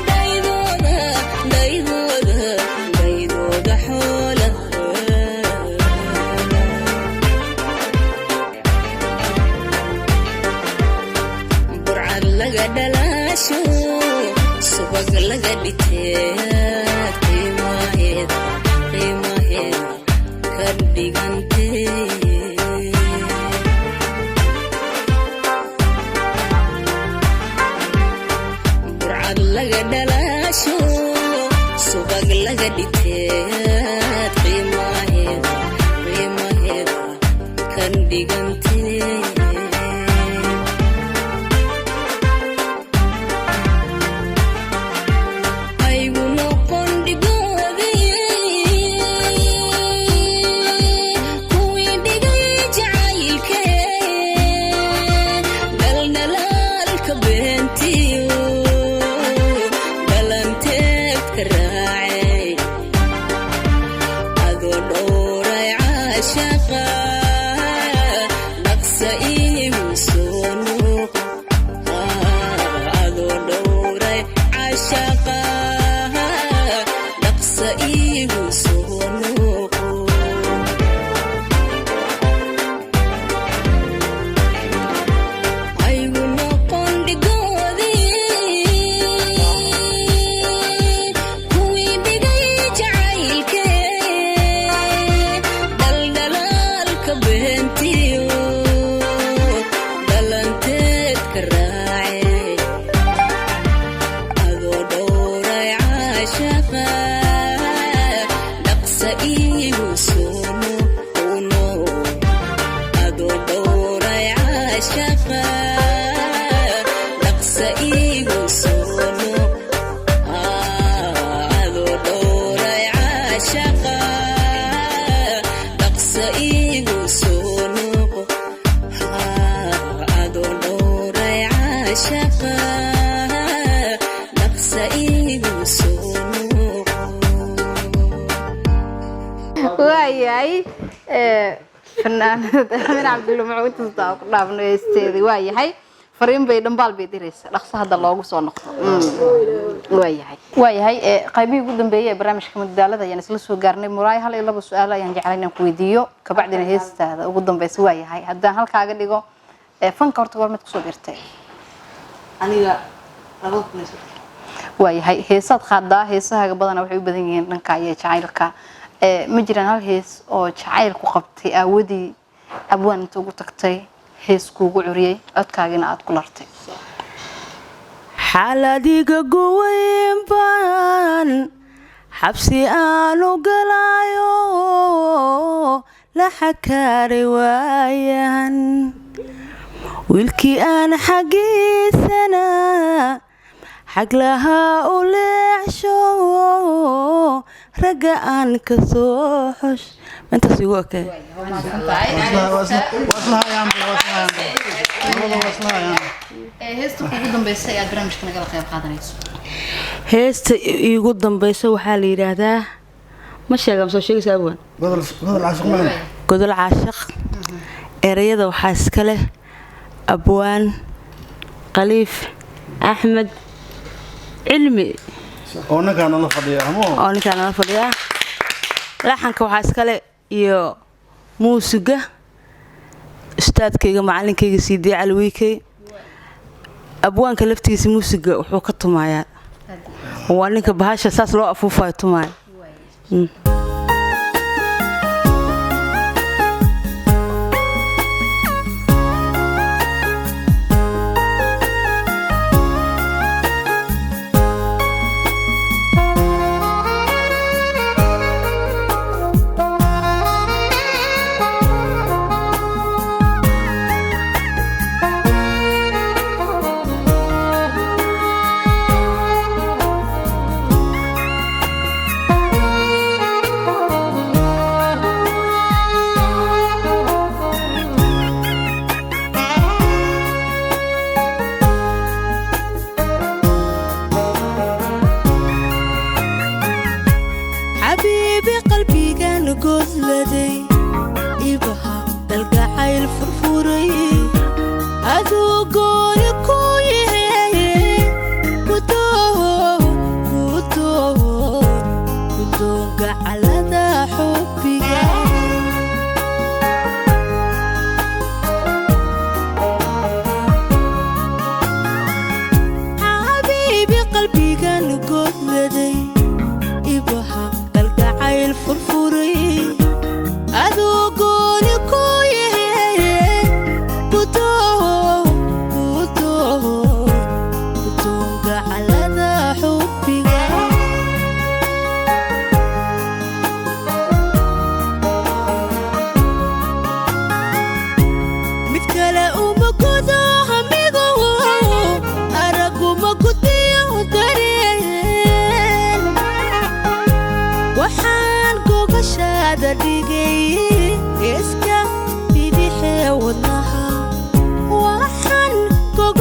دايدودا دايدودا دايدودا حوله برعد لغا دلاشو سبق لغا ديتيات قيماهيد قيماهيد كردقانتي laga dhalasho subag laga dhiteed qiimaheeda kan dhigantee aygu noqon dhigoodii kuwii dhigay jacaylkee dhaldhalaalka beentiyo فنانة أمين عبد الله معود تصدق رابنا يستدي وياهي فريم بيدن بالبيدريس رخص هذا الله وصل نقطة وياهي قيبي قدام بيا برامج كمدالة يعني سلسلة قرني مراي هلا يلا بسؤال يعني جعلنا كويديو كبعدين هيست هذا وقدام بيس وياهي هذا هل كاجا ديجو فن كارتوار متكسو بيرتي أنا ربط نسيت وياهي هيسات خدا هيسها بدنا وحي بدين نكاية شعيرك ma jiraan hal hees oo jacayl ku qabtay awadii abwaan inta ugu tagtay hees kuugu curiyay codkaagina aad ku lartay xaaladiga goweyn baan xabsi aanu galaayo la xakaaray waayan wiilkii aan xagiisana xag lahaa u leexsho رجع عنك صوحش ما انت سواك وصلها يا عمي وصلها يا عمي هيست ugu dambeysay aad barnaamijka naga qayb qaadanayso heesta ugu dambeysay waxa la yiraahdaa ma sheegam soo sheegaysaa abwan godol caashiq erayada waxa iska leh abwaan qaliif axmed cilmi أنا كان الله فضيح أنا كان الله فضيح لحن كوحاس كله يو موسيقى أستاذ كي معلم كي سيدي على الويكي أبوان كلفتي سي موسيقى وحوكته معي وأنا كبهاش أساس لو أفوفايته معي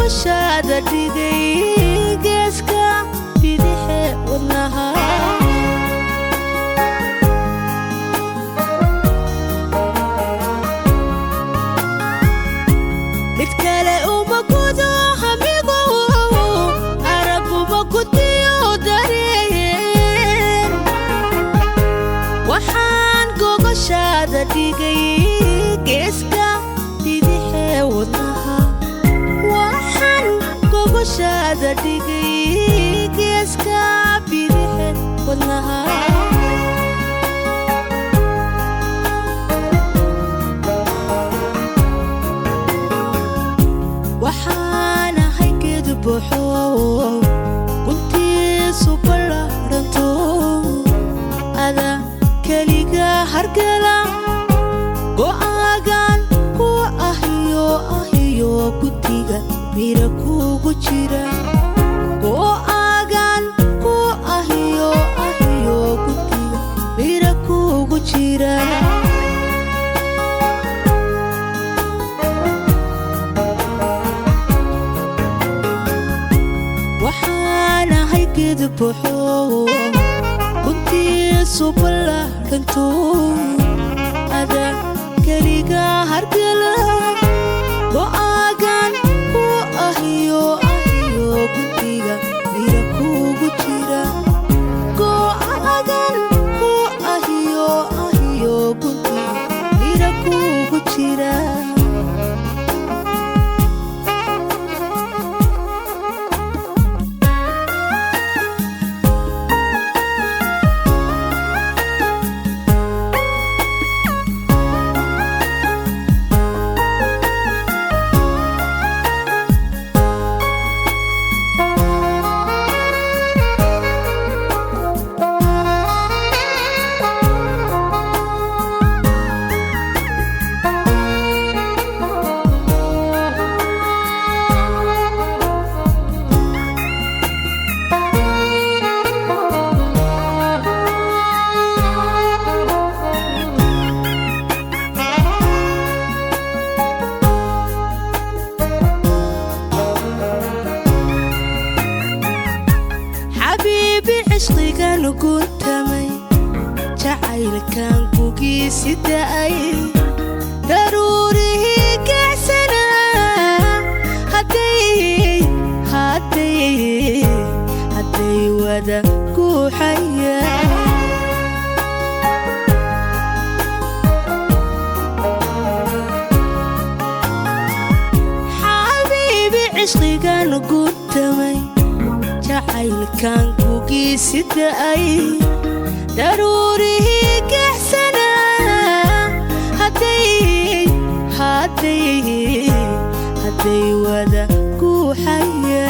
gogoshaada dhigay geeska bidixe wadnaha mid kale uma gudo hamigo araguma gudiyo dareen waxaan gogoshaada dhigay geeska bidixe wadnaha waxaan gogoshaada dhigay geeska bidixe wadnaha waxaan ahay geedu buuxo guntiisu ballaaranto ada keliga hargala go'aagan ku ahiyo guddiga mira kugu jira go'aagan ku ahiyo guddiga mira kugu jira waxaan ahay geedu buuxo guntiisu ballaaranto ada keliga hargala go'aagan ku ahiyo guddiga mira kugu jira go'aagan ku ahiyo guddiga mira kugu jira حبيبي عشقي نقولتمي جعيل كان كوكي ستاي ضروري كعسنا هدي ودا كوحيا حبيبي عشقي نقولتمي جعيل كان كوكي ستاي ضروري كحسنا هدي ودا كوحيا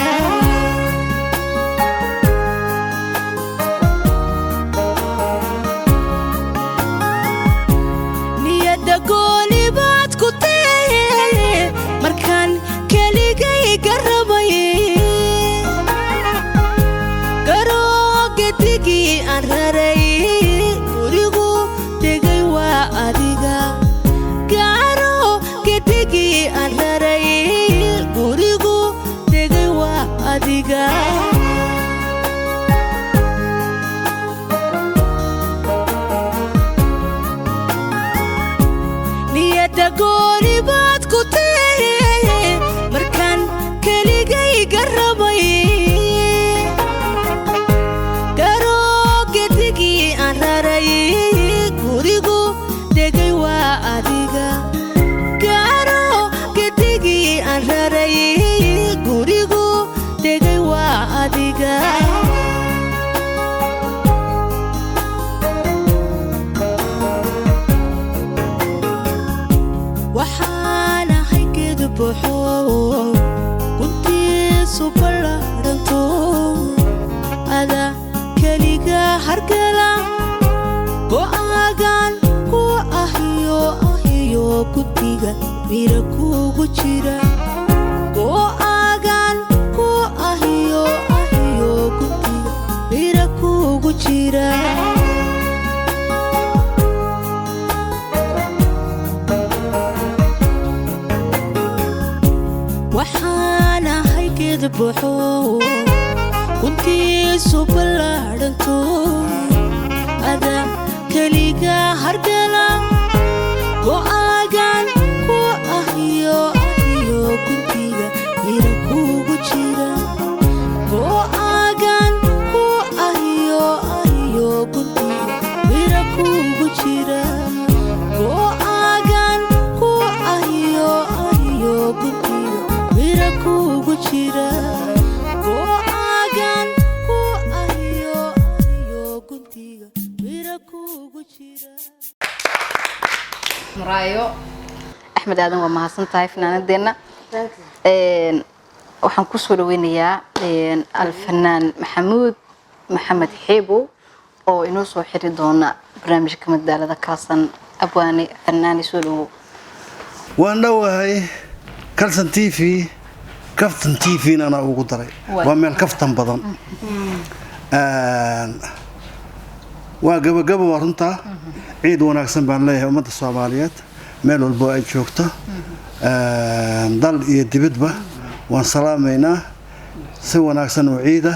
نيدا قولي بات كتيه مركان كليقي قربي garoogedigii aan raray gurigu degay waa adiga garoogedigii aan raray gurigu degay waa adiga niyada gooni baad ku tahay markaan keligay garabay gurigu degay waa adiga garoogedigii aan raray gurigu degay waa adiga waxaan ahay geedu buuxo guntiisu ballaaranto ada keliga hargala go'aagan ku ahiyo guddiga mira kugu jira go'aagan ku ahiyo guddiga mira kugu jira waxaan ahay geed buuxo kuntiisu ballaadhanto ada keliga hargala go'aagan ku ahiyo guntiga mira kugu jira go'aagan ku ahiyo guntiga mira kugu jira go'aagan ku ahiyo guntiga mira kugu jira go'aagan ku ahiyo guntiga mira kugu jira maraayo axmed aadan waa mahadsantahay fanaanadeena waxaan ku soo dhaweynayaa alfanaan maxamuud maxamed xiibo oo inoo soo xiri doona barnaamijka madaalada kalsan abwaani fanaani soo dhawow waan dhowahay kalsan TV kaftan TV ana ugu daray waa meel kaftan badan waa gabagabo runta ciid wanaagsan baan leeyahay ummadda Soomaaliyeed meel walba ay joogto dal iyo dibadba waan salaameynaa si wanaagsan oo ciida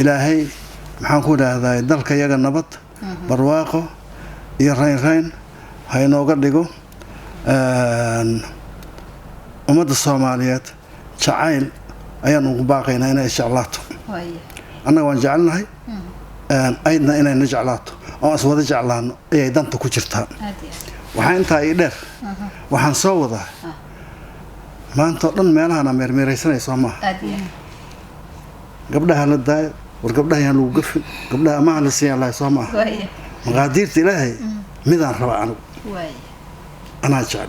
ilaahay maxaan ku raahdaa dalka yaga nabad barwaaqo iyo rayn ha inooga dhigo ummadda Soomaaliyeed jacayl ayaan ugu baaqaynaa inay jeclaato annaga waan jecelnahay aydna inay jeclaato oo as wada jeclaano ay danta ku jirtaa waxaan intaa ii dheer waxaan soo wadaa maanta dhan meelahan meermeeraysanayso ma gabdhaha la daayo war gabdhaha yaan lagu gafin gabdhaha ma la siiyay Allah soo ma maqaadiirta ilaahay midaan raba anigu ana jecel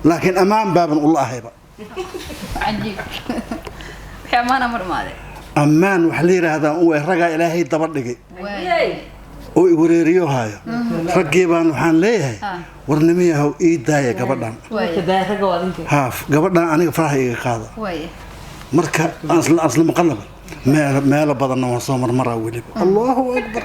laakiin amaan baaban u laahayba عجيب حيوان أمر ماذا أمان وحليرة هذا هو رجع إلهي دبردقي ويوريريو هاي رجيبان وحن ليه ورنميه هو إيداية قبضان هاف قبضان أنا فرحي هذا مركا أصل مقلب ما لا بدنا وصامر مرة ولي الله أكبر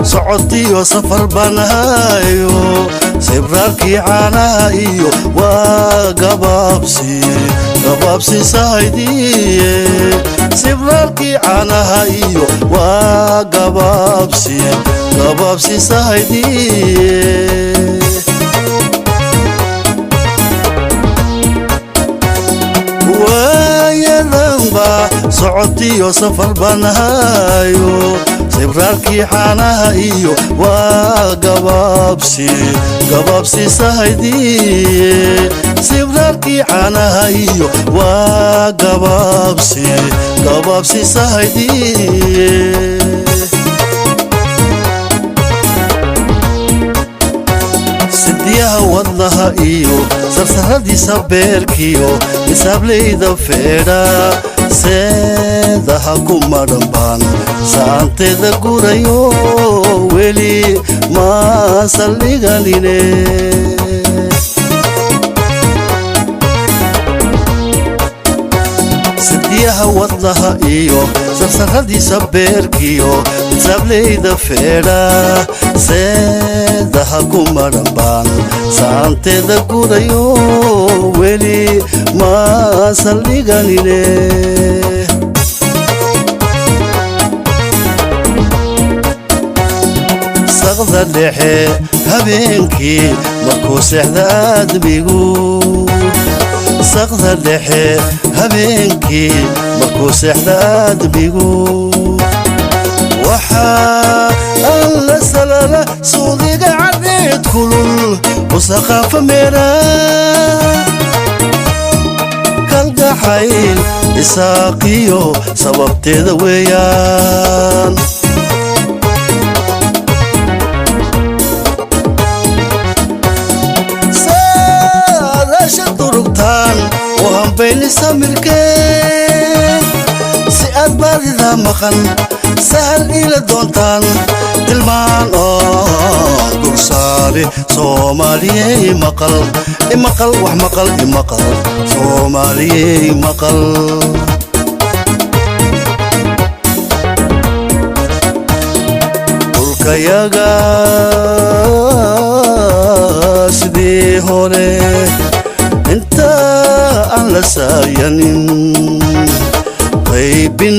socodkiyo safar banahayo sibrarkii caanahayo waa gabaabsi sahaydiye sibrarkii caanahayo waa gabaabsi sahaydiye socodkiyo safar banahayo sibrarkii caanahayo waa gabaabsi sahaydiye sibrarkii caanahayo waa gabaabsi sahaydiye sidiyaha wadnaha iyo sarsaradiisa beerkiyo isaableyda feedha seedaha kuma dhambaan saanteeda gurayo weli ma saldhiganine sidiyaha wadnaha iyo sarsaradiisa beerkiyo isaableyda feedha seedaha kuma dhambaan saanteeda gurayo weli ma saldhiganine saqda dhexe habeenkii markuu seexda aadmigu saqda dhexe habeenkii markuu seexda aadmigu waxaa alla salala suudiga cadeed kulul wasaqaafa meera kalga kalgacayl isaaqiyo sababteeda weeyaan saadaasha durugtaan oo hambayni samirkeen si aad baadida maqan sahal ila doontaan tilmaan oo dulsaale soomaaliyey maqal imaqal wax maqal imaqal soomaaliyey maqal dhulkayaga sidii hore inta aan la saayanin qaybin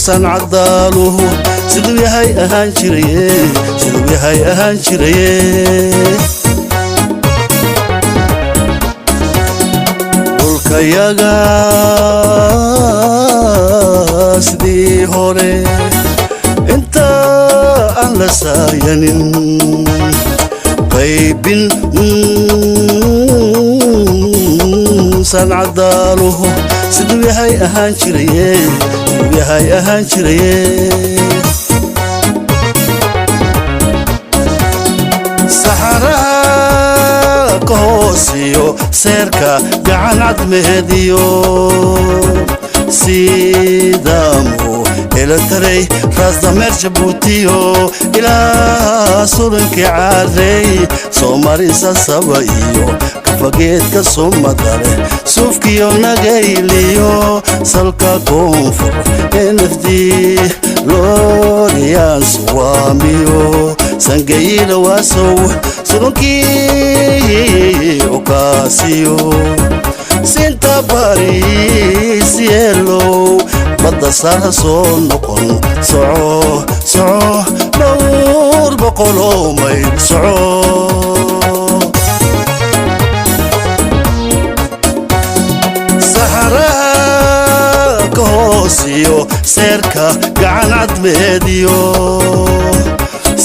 sancadaaluhu siduu yahay ahaan jiraye siduu yahay ahaan jiraye dhulkayaga sidii hore inta aan la saayanin qaybin sancadaaluhu siduu yahay ahaan jiraye siduu yahay ahaan jiraye saxaraha ka hoosiyo seerka gacan cadmeediyo sidamu elataray raasdameer jabuutiyo ilaa surankii caarey soomarisa saba iyo kafageedka sumadale suufkiyo nagayliyo salka koonfur nfd looriyaan suwaamiyo sangayila waasow surunkii okaasiyo sinta bariis yeelow badda saara soo noqon soco soco dhowr boqoloo mayl soco saxaraha ka hoosiyo seerka gacan cadmeediyo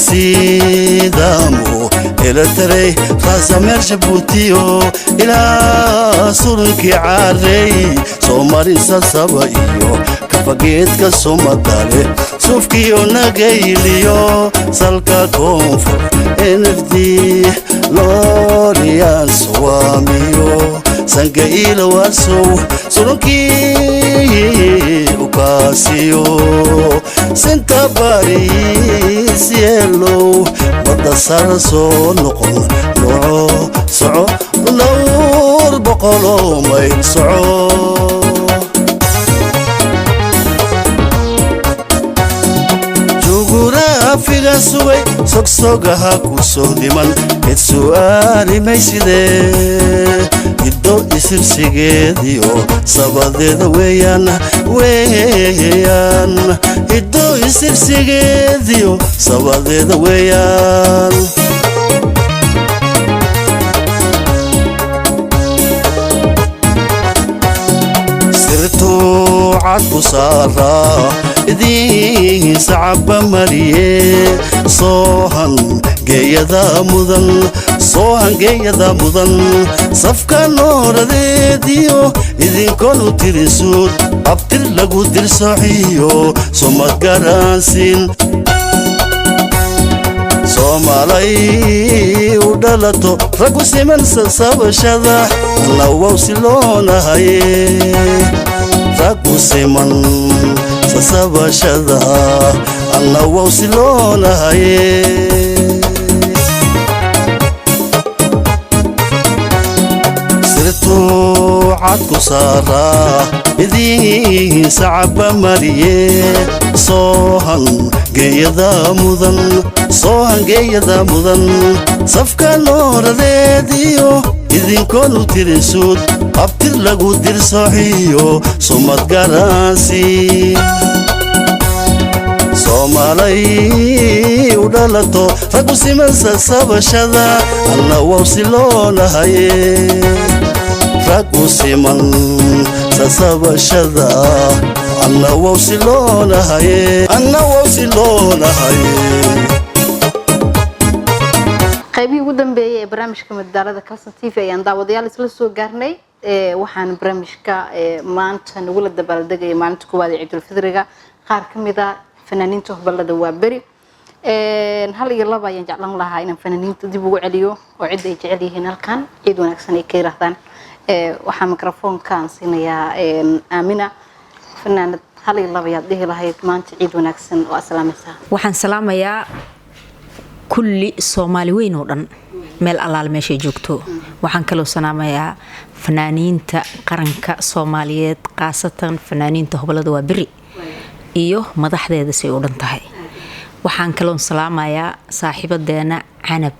sidamu elataray raasdameer jabuutiyo ilaa surankii caarey soomarisa saba iyo kafageedka sumadale suufkiyo nagayliyo salka koonfur nfd looriyaan suwaamiyo sangayila waasow surankii ukaasiyo sinta bariis yeelow badda sara soo noqon noco soco dhowr boqoloo mayl soco jugraafiga sugay sogsogaha ku soo dhiman cid su'aali maysidee hiddo isirsigeediyo sabadeeda weeyaan weeyaan hiddo isirsigeediyo sabadeeda weeyaan sirtuu cad ku saaraa idiin sacaba mariye soohan geeyada mudan soohan geeyada mudan safka nooradeediyo idinkonu tirisuud abtir lagu dirsoxiyo sumad garansiin soomaalay u dhalato ragu siman sasabashada nawow siloonahaye ragu siman sasabashada nawow siloonahaye sirtuu cad ku saaraa idiin sacaba mariye soohan geeyada mudan soohan geeyada mudan safka nooradeediyo idinkonu tirisuud abtir lagu dirsoxiyo sumad garansiin soomaalay u dhalato ragu siman sasabashada nawow siloonahaye ragu siman sasabashada nawow siloonahaye nawow siloonahaye qaybihii ugu dambeeyay ee barnaamijka madadaalada Kalson TV ayaan daawadayaal isla soo gaarnay waxaan barnaamijka maanta nagula dabaaldegay maalinta koowaad ee Ciidul Fidriga qaar kamid ah fanaaniinta huballada waa beri hal iyo laba ayaan jeclaan lahaa inaan fanaaniinta dib ugu celiyo oo cid ay jecel yihiin halkan ciid wanaagsan ay ka yiraahdaan waxaa mikrofoonkaan siinayaa Aamina fanaanad hal iyo laba yaad dhihi lahayd maanta ciid wanaagsan oo assalaamaysa waxaan salaamayaa kulli Soomaali weyn oo dhan meel allaal meesha joogto waxaan kaloo salaamayaa fanaaniinta qaranka Soomaaliyeed qaasatan fanaaniinta huballada waa beri iyo madaxdeeda si u dhan tahay waxaan kaloo salaamayaa saaxiibadeena Canab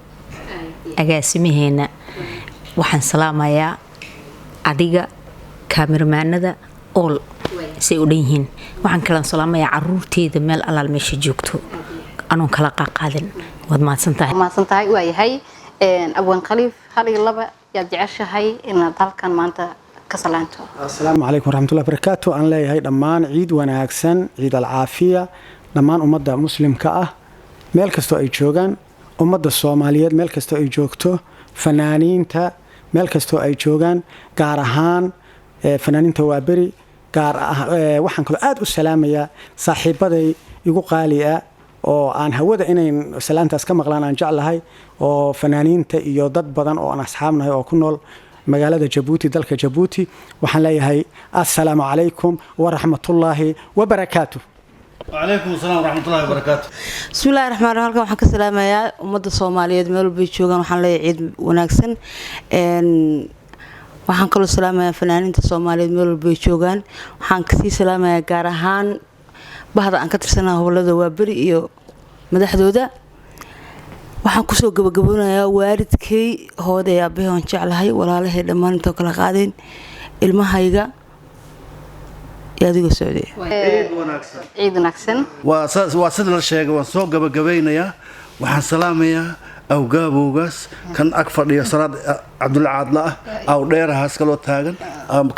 agaasimaheena waxaan salaamayaa adiga kaamiramanada all si u dhan yihiin waxaan kaloo salaamayaa caruurteeda meel allaal meesha joogto anoon kala qaaqaadin wad maadsantahay waa yahay abwan khaliif hal iyo laba yaad jeceshahay inaad halkan maanta ka salaanto assalaamu calaykum waraxmatullahi wabarakaatu aan leeyahay dhammaan ciid wanaagsan ciid alcaafiya dhammaan ummadda muslimka ah meel kastoo ay joogaan ummadda Soomaaliyeed meel kastoo ay joogto fanaaniinta meel kastoo ay joogaan gaar ahaan fanaaniinta waa beri gaar waxaan kaloo aad u salaamayaa saaxiibaday igu qaali ah oo aan hawada inayn salaantaas ka maqlaan aan jeclahay oo fanaaniinta iyo dad badan oo aan asxaabnahay oo ku nool magaalada Djibouti dalka Djibouti waxaan leeyahay assalaamu calaykum waraxmatullaahi wabarakaatuh وعليكم السلام ورحمة الله وبركاته بسم الله الرحمن الرحيم halkan waxaan ka salaamayaa ummadda Soomaaliyeed meel walba ay joogaan waxaan leeyahay ciid wanaagsan waxaan kaloo salaamayaa fanaaniinta Soomaaliyeed meel walba ay joogaan waxaan ka sii salaamayaa gaar ahaan bahda aan ka tirsanahay huballada waa beri iyo madaxdooda waxaan ku soo gabagaboonayaa waalidkay hooday aabbahay aan jeclahay walaalahay dhammaan inta kala qaadeen ilmahayga yaadiga Soomaaliya ciid wanaagsan waa sida la sheegay waan soo gabagabaynayaa waxaan salaamayaa awgaabowgaas kan ag fadhiya Salaad Cabdulla Caadla ah aw dheerahaas kaloo taagan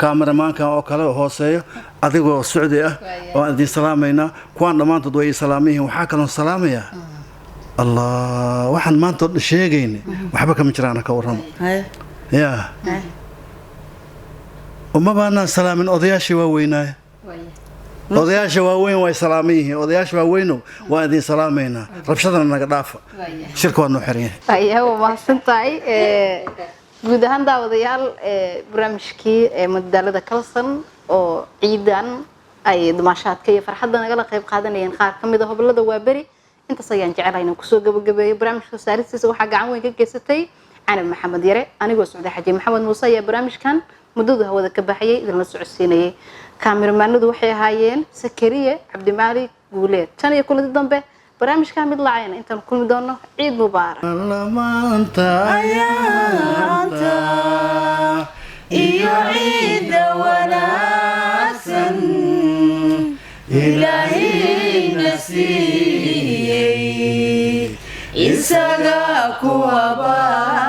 kaameramanka oo kale hooseeyo adigoo Saudi ah oo aan idin salaamayna kuwaan dhamaantood way salaamayihiin waxaa kaloo salaamayaa Allah waxaan maanta sheegayna waxba kama jiraan ka warramo ya uma baana salaamin odayaashii waa weynaay odayaasha waaweyn way salaamayeen odayaasha waaweyno waa idin salaamayna rabshadana naga dhaafa shirka waa noo xiran yahay ayaw mahadsantahay guud ahaan daawadayaal barnaamijkii madadaalada Kalson oo ciidan ay dumashaadka iyo farxadda nagala qayb qaadanayeen qaar kamid ah huballada waa beri intaas ayaan jecelahay inaan kusoo gabagabeeyo barnaamijka saaristiisa waxaa gacan weyn ka geysatay Canab Maxamed Yare anigoo Socday Xaji Maxamed Muuse ayaa barnaamijkan muddada hawada ka baxayay idin la socodsiinayay kaamiramanadu waxay ahaayeen Sakariye Cabdi Maalik Guuleed tan iyo kulanti dambe barnaamijka mid laacayna intaan kulmi doono ciid mubaarak lamaanta ayaanta iyo ciid wanaagsan ilaahay nasiiyay isaga ku habaa